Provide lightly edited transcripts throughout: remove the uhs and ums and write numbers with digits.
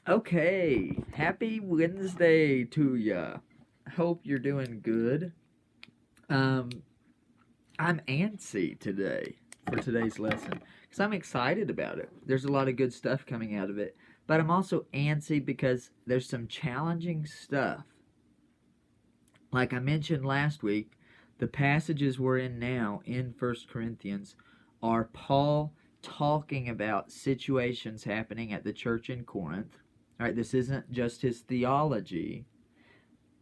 Okay, happy Wednesday to ya. Hope you're doing good. Um, I'm antsy today for today's lesson because I'm excited about it. There's a lot of good stuff coming out of it, but I'm also antsy because there's some challenging stuff. Like I mentioned last week, the passages we're in now in First Corinthians are Paul talking about situations happening at the church in Corinth. All right, this isn't just his theology.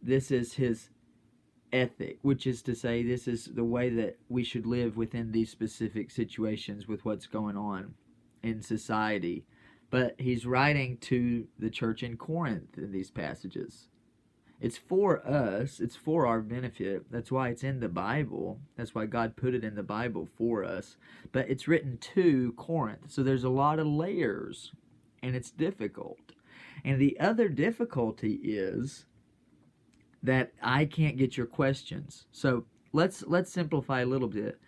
This is his ethic, which is to say, this is the way that we should live within these specific situations with what's going on in society. But he's writing to the church in Corinth in these passages. It's for us, it's for our benefit. That's why it's in the Bible. That's why God put it in the Bible for us. But it's written to Corinth. So there's a lot of layers, and it's difficult. And the other difficulty is that I can't get your questions. So let's simplify a little bit.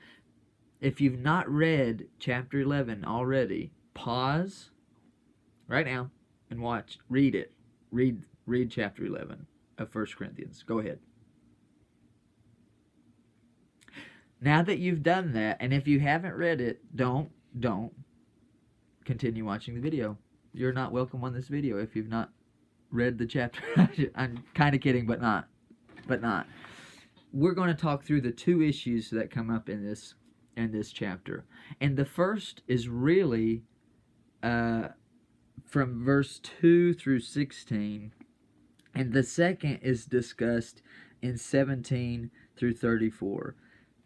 If you've not read chapter 11 already, pause right now and read it. Read chapter 11 of 1 Corinthians. Go ahead. Now that you've done that, and if you haven't read it, don't continue watching the video. You're not welcome on this video if you've not read the chapter. I'm kind of kidding, but not. We're going to talk through the two issues that come up in this chapter, and the first is really from verse 2 through 16, and the second is discussed in 17 through 34.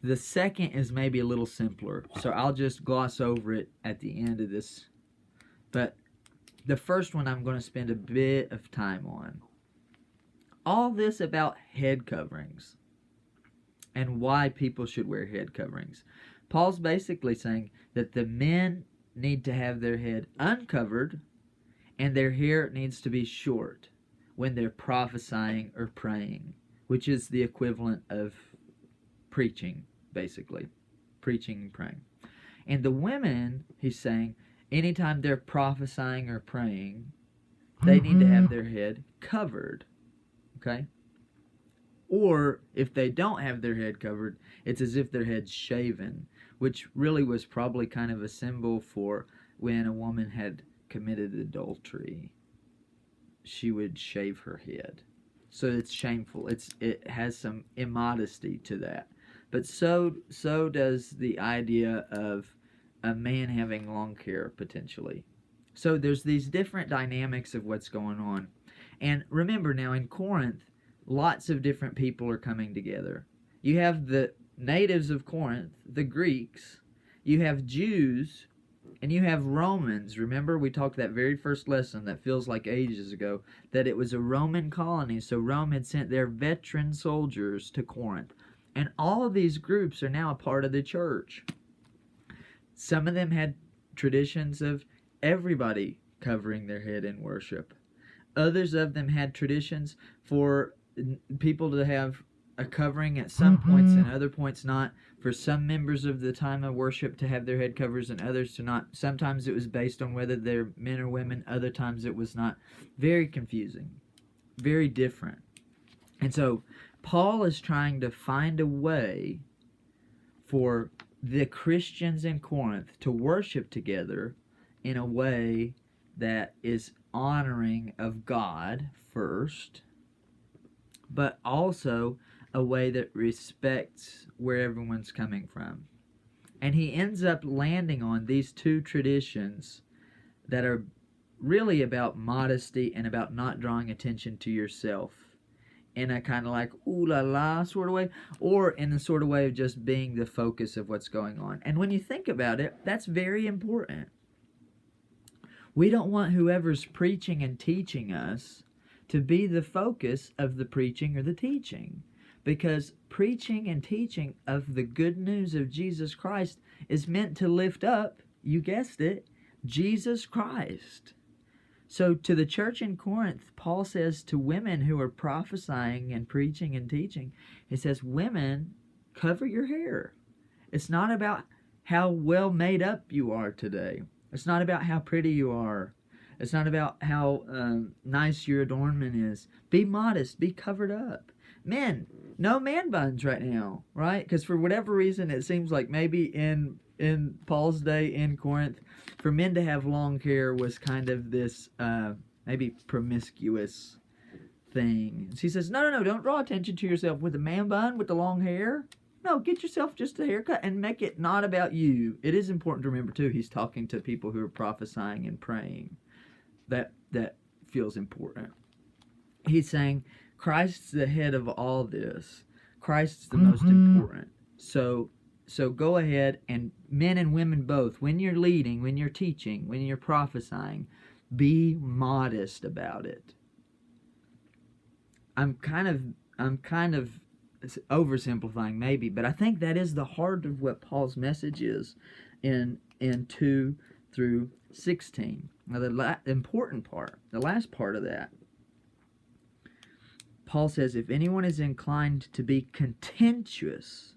The second is maybe a little simpler, so I'll just gloss over it at the end of this. But the first one I'm going to spend a bit of time on. All this about head coverings and why people should wear head coverings. Paul's basically saying that the men need to have their head uncovered and their hair needs to be short when they're prophesying or praying, which is the equivalent of preaching, basically. Preaching and praying. And the women, he's saying, anytime they're prophesying or praying, they need to have their head covered. Okay? Or if they don't have their head covered, it's as if their head's shaven, which really was probably kind of a symbol for when a woman had committed adultery. She would shave her head. So it's shameful. It has some immodesty to that. But so does the idea of a man having long hair, potentially. So there's these different dynamics of what's going on. And remember now, in Corinth, lots of different people are coming together. You have the natives of Corinth, the Greeks, you have Jews, and you have Romans. Remember, we talked that very first lesson that feels like ages ago, that it was a Roman colony, so Rome had sent their veteran soldiers to Corinth. And all of these groups are now a part of the church. Some of them had traditions of everybody covering their head in worship. Others of them had traditions for people to have a covering at some points and other points not. For some members of the time of worship to have their head covers and others to not. Sometimes it was based on whether they're men or women. Other times it was not. Very confusing. Very different. And so Paul is trying to find a way for the Christians in Corinth to worship together in a way that is honoring of God first, but also a way that respects where everyone's coming from. And he ends up landing on these two traditions that are really about modesty and about not drawing attention to yourself in a kind of like ooh la la sort of way, or in the sort of way of just being the focus of what's going on. And when you think about it, that's very important. We don't want whoever's preaching and teaching us to be the focus of the preaching or the teaching, because preaching and teaching of the good news of Jesus Christ is meant to lift up, you guessed it, Jesus Christ. So to the church in Corinth, Paul says to women who are prophesying and preaching and teaching, he says, women, cover your hair. It's not about how well made up you are today. It's not about how pretty you are. It's not about how nice your adornment is. Be modest. Be covered up. Men, no man buns right now, right? Because for whatever reason, it seems like maybe in Paul's day in Corinth, for men to have long hair was kind of this maybe promiscuous thing. So he says, no, don't draw attention to yourself with a man bun with the long hair. No, get yourself just a haircut and make it not about you. It is important to remember too, he's talking to people who are prophesying and praying. That feels important. He's saying Christ's the head of all this. Christ's the most important. So go ahead, and men and women both, when you're leading, when you're teaching, when you're prophesying, be modest about it. I'm kind of oversimplifying maybe, but I think that is the heart of what Paul's message is in 2 through 16. Now the important part, the last part of that, Paul says, if anyone is inclined to be contentious,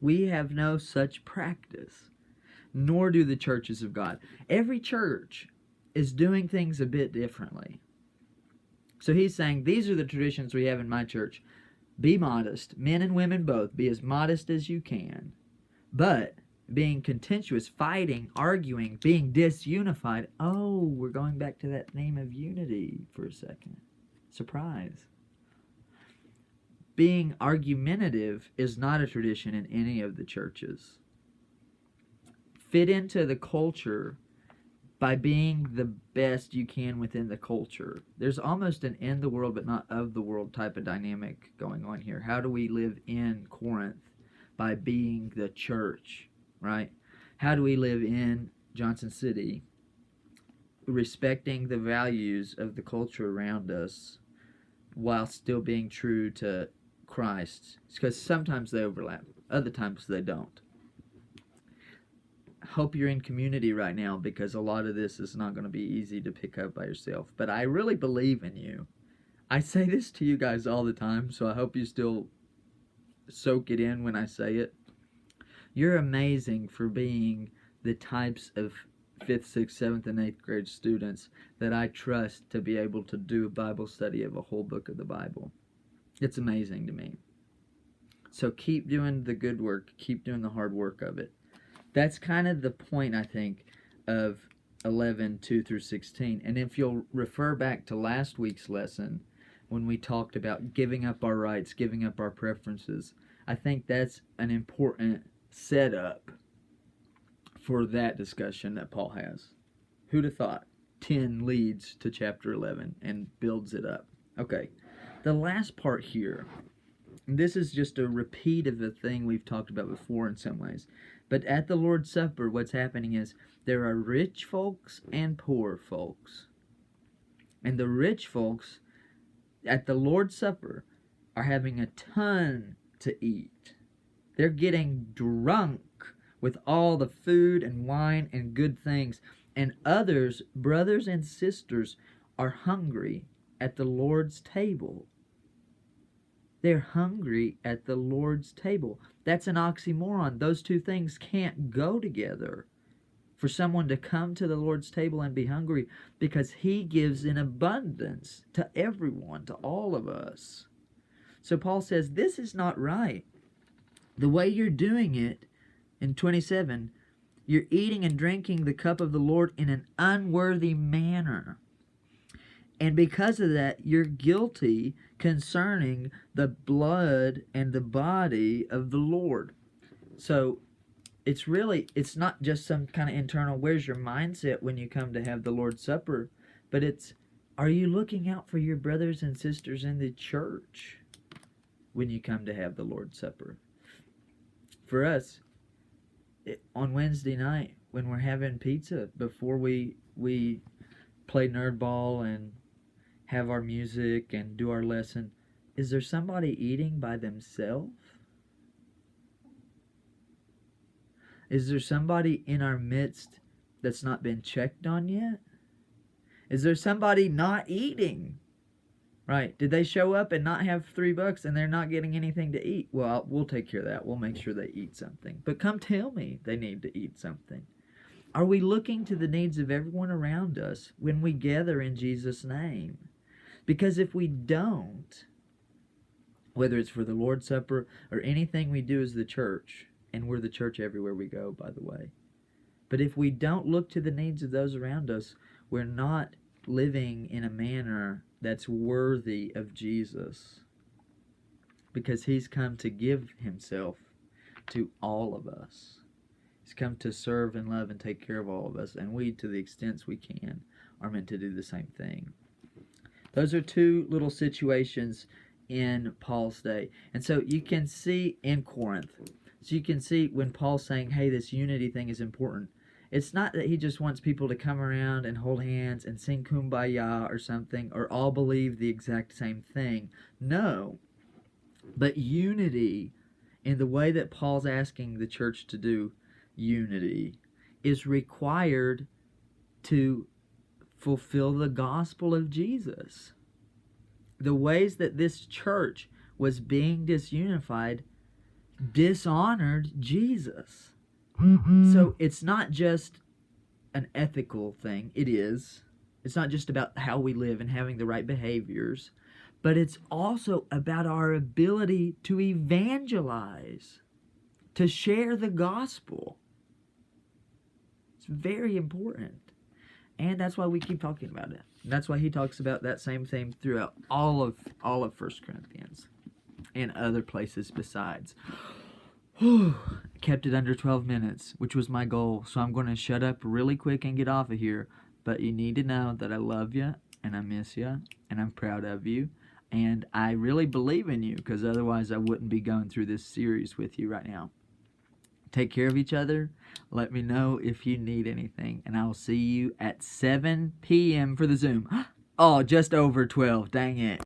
we have no such practice, nor do the churches of God. Every church is doing things a bit differently. So he's saying, these are the traditions we have in my church. Be modest, men and women both. Be as modest as you can. But being contentious, fighting, arguing, being disunified. Oh, we're going back to that theme of unity for a second. Surprise. Being argumentative is not a tradition in any of the churches. Fit into the culture by being the best you can within the culture. There's almost an in the world but not of the world type of dynamic going on here. How do we live in Corinth? By being the church, right? How do we live in Johnson City? Respecting the values of the culture around us while still being true to Christ. Because sometimes they overlap, other times they don't. Hope you're in community right now, because a lot of this is not going to be easy to pick up by yourself. But I really believe in you. I say this to you guys all the time, so I hope you still soak it in when I say it. You're amazing for being the types of 5th, 6th, 7th, and 8th grade students that I trust to be able to do a Bible study of a whole book of the Bible. It's amazing to me. So keep doing the good work. Keep doing the hard work of it. That's kind of the point, I think, of 11, 2 through 16. And if you'll refer back to last week's lesson, when we talked about giving up our rights, giving up our preferences, I think that's an important setup for that discussion that Paul has. Who'd have thought? 10 leads to chapter 11 and builds it up. Okay, the last part here, and this is just a repeat of the thing we've talked about before in some ways. But at the Lord's Supper, what's happening is there are rich folks and poor folks. And the rich folks at the Lord's Supper are having a ton to eat. They're getting drunk with all the food and wine and good things. And others, brothers and sisters, are hungry at the Lord's table. They're hungry at the Lord's table. That's an oxymoron. Those two things can't go together. For someone to come to the Lord's table and be hungry, because He gives in abundance to everyone, to all of us. So Paul says, this is not right. The way you're doing it, in 27, you're eating and drinking the cup of the Lord in an unworthy manner. And because of that, you're guilty concerning the blood and the body of the Lord. So it's not just some kind of internal, where's your mindset when you come to have the Lord's Supper, but it's, are you looking out for your brothers and sisters in the church when you come to have the Lord's Supper? For us, on Wednesday night, when we're having pizza, before we play nerd ball and have our music and do our lesson, is there somebody eating by themselves? Is there somebody in our midst that's not been checked on yet? Is there somebody not eating? Right? Did they show up and not have $3 and they're not getting anything to eat? Well, we'll take care of that. We'll make sure they eat something. But come tell me they need to eat something. Are we looking to the needs of everyone around us when we gather in Jesus' name? Because if we don't, whether it's for the Lord's Supper or anything we do as the church, and we're the church everywhere we go, by the way, but if we don't look to the needs of those around us, we're not living in a manner that's worthy of Jesus, because he's come to give himself to all of us. He's come to serve and love and take care of all of us, and we, to the extent we can, are meant to do the same thing. Those are two little situations in Paul's day. And so you can see in Corinth, so you can see when Paul's saying, hey, this unity thing is important. It's not that he just wants people to come around and hold hands and sing Kumbaya or something, or all believe the exact same thing. No. But unity, in the way that Paul's asking the church to do unity, is required to fulfill the gospel of Jesus. The ways that this church was being disunified dishonored Jesus. So it's not just an ethical thing. It is. It's not just about how we live and having the right behaviors, but it's also about our ability to evangelize, to share the gospel. It's very important. And that's why we keep talking about it. That's why he talks about that same thing throughout all of 1 Corinthians and other places besides. Kept it under 12 minutes, which was my goal. So I'm going to shut up really quick and get off of here. But you need to know that I love you and I miss you and I'm proud of you. And I really believe in you, because otherwise I wouldn't be going through this series with you right now. Take care of each other. Let me know if you need anything. And I'll see you at 7 p.m. for the Zoom. Oh, just over 12. Dang it.